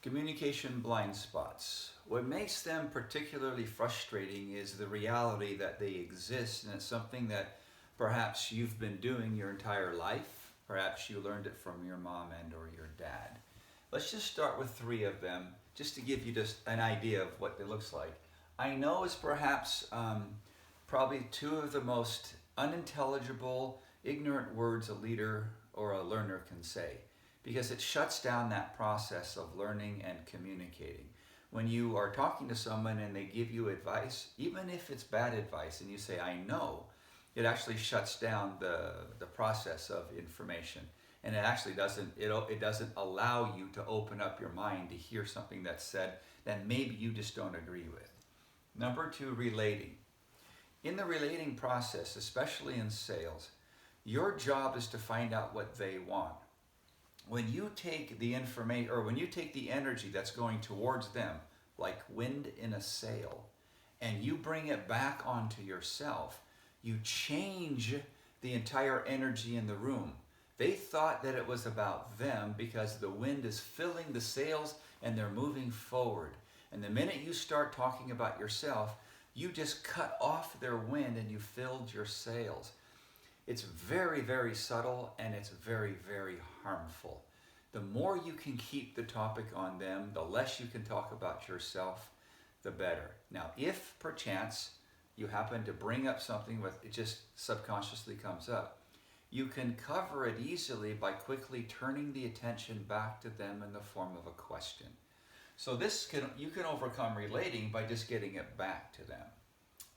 Communication blind spots. What makes them particularly frustrating is the reality that they exist, and it's something that perhaps you've been doing your entire life. Perhaps you learned it from your mom and or your dad. Let's just start with three of them, just to give you just an idea of what it looks like. I know it's perhaps probably two of the most unintelligible, ignorant words a leader or a learner can say because it shuts down that process of learning and communicating. When you are talking to someone and they give you advice, even if it's bad advice, and you say, I know, it actually shuts down the process of information. And it actually it doesn't allow you to open up your mind to hear something that's said that maybe you just don't agree with. Number two, relating. In the relating process, especially in sales, your job is to find out what they want. When you take the information or when you take the energy that's going towards them, like wind in a sail, and you bring it back onto yourself, you change the entire energy in the room. They thought that it was about them because the wind is filling the sails and they're moving forward. And the minute you start talking about yourself, you just cut off their wind and you filled your sails. It's very, very subtle and it's very, very harmful. The more you can keep the topic on them, the less you can talk about yourself, the better. Now, if perchance you happen to bring up something with it just subconsciously comes up, you can cover it easily by quickly turning the attention back to them in the form of a question. So you can overcome relating by just getting it back to them.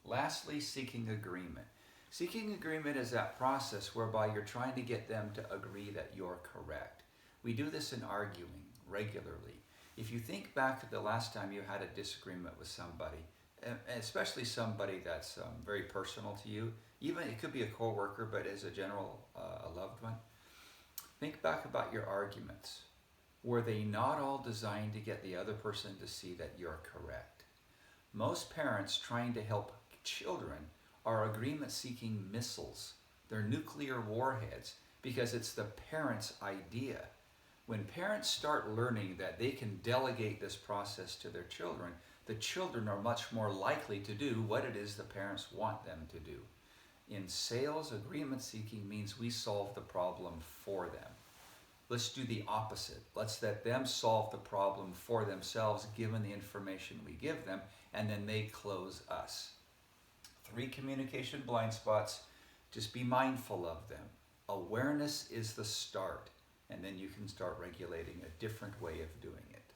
Lastly, seeking agreement. Seeking agreement is that process whereby you're trying to get them to agree that you're correct. We do this in arguing regularly. If you think back to the last time you had a disagreement with somebody, especially somebody that's very personal to you, even it could be a coworker, but as a general, a loved one, think back about your arguments. Were they not all designed to get the other person to see that you're correct? Most parents trying to help children are agreement-seeking missiles. They're nuclear warheads because it's the parent's idea. When parents start learning that they can delegate this process to their children, the children are much more likely to do what it is the parents want them to do. In sales, agreement-seeking means we solve the problem for them. Let's do the opposite. Let's let them solve the problem for themselves given the information we give them, and then they close us. 3 communication blind spots. Just be mindful of them. Awareness is the start, and then you can start regulating a different way of doing it.